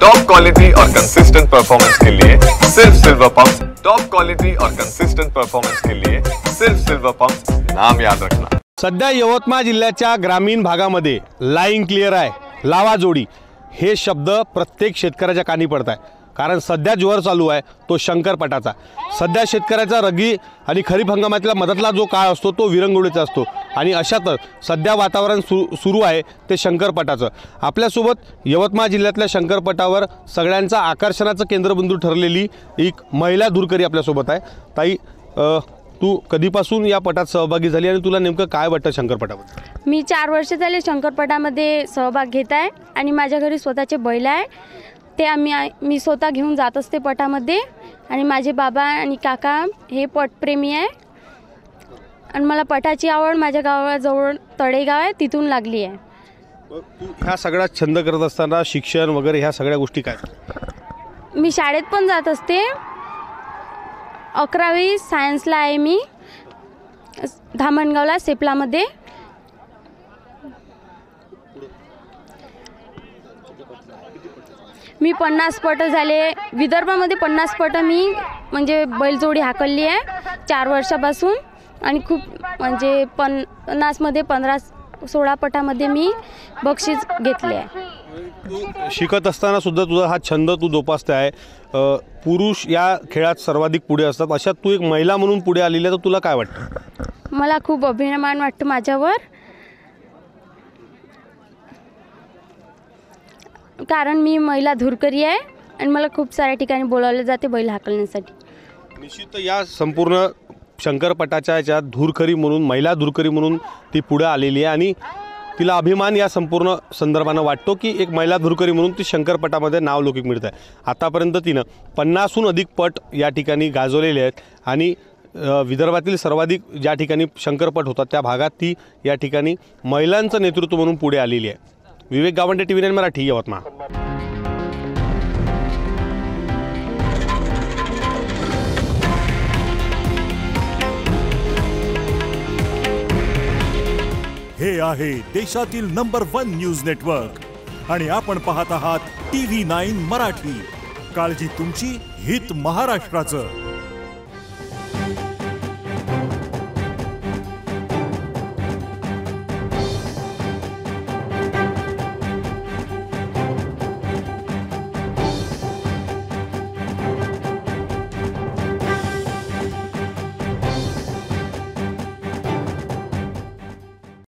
Top quality और consistent performance के लिए सिर्फ सिल्वर पंप्स। टॉप क्वालिटी और कंसिस्टेंट परफॉर्मेंस के लिए सिर्फ सिल्वर पंप्स, नाम याद रखना। सध्या यवतमाळ जिल्ह्याच्या ग्रामीण भागामध्ये लाईन क्लिअर आहे, लावा जोडी हे शब्द प्रत्येक शेतकऱ्याच्या कानी पडत आहे। कारण सध्या जोर चालू आहे तो शंकरपटाचा। सध्या शेतकऱ्याचा रगी आणि खरीप हंगामातला मदतला जो काळ असतो तो विरंगुळीचा असतो आणि अशातच सध्या वातावरण सुरू आहे ते शंकरपटाचं। आपल्यासोबत यवतमाळ जिल्ह्यातल्या शंकरपटावर सगळ्यांचा आकर्षणाचं केंद्रबिंदू ठरलेली एक महिला धुरकरी आपल्यासोबत आहे। ताई, तू कधीपासून या पटात सहभागी झाली आणि तुला नेमकं काय वाटतं शंकरपटाबद्दल? मी 4 वर्ष झाले शंकरपटामध्ये सहभाग घेत आहे आणि माझ्या घरी स्वतःचे बैल आहे। ते मी स्वतः घेऊन जात असते पटामध्ये आणि माझे बाबा आणि काका हे पटप्रेमी आहे आणि मला पटाची आवड माझ्या गावाजवळ तळेगाव आहे तिथून लागली आहे। तू ह्या सगळा छंद करत असताना शिक्षण वगैरे ह्या सगळ्या गोष्टी काय? मी शाळेत पण जात असते। 11वी सायन्सला आहे मी धामणगावला सेपलामध्ये। मी 50 पट झाले विदर्भामध्ये 50 पट मी म्हणजे बैलजोडी हाकलली आहे 4 वर्षापासून आणि खूप म्हणजे 50 मध्ये 15-16 पटामध्ये मी बक्षीस घेतले आहे। शिकत असताना सुद्धा तुझा हा छंद तू जोपासते आहे। पुरुष या खेळात सर्वाधिक पुढे असतात, अशात तू एक महिला म्हणून पुढे आलेली आहे, तर तुला काय वाटतं? मला खूप अभिमान वाटतो माझ्यावर, कारण मी महिला धुरकरी आहे आणि मला खूप साऱ्या ठिकाणी बोलावले जाते बैल हाकलण्यासाठी। निश्चित या संपूर्ण शंकरपटाच्या याच्यात धुरकरी म्हणून, महिला धुरकरी म्हणून ती पुढे आलेली आहे आणि तिला अभिमान या संपूर्ण संदर्भानं वाटतो की एक महिला धुरकरी म्हणून ती शंकरपटामध्ये नावलौकिक मिळत आहे। आतापर्यंत तिनं 50हून अधिक पट या ठिकाणी गाजवलेले आहेत आणि विदर्भातील सर्वाधिक ज्या ठिकाणी शंकरपट होतात त्या भागात ती या ठिकाणी महिलांचं नेतृत्व म्हणून पुढे आलेली आहे। विवेक गावंडे, TV9 मराठी, यवतमाळ। हे आहे देशातील नंबर 1 न्यूज नेटवर्क आणि आपण पाहत आहात TV9 मराठी। काळजी तुमची, हित महाराष्ट्राचं।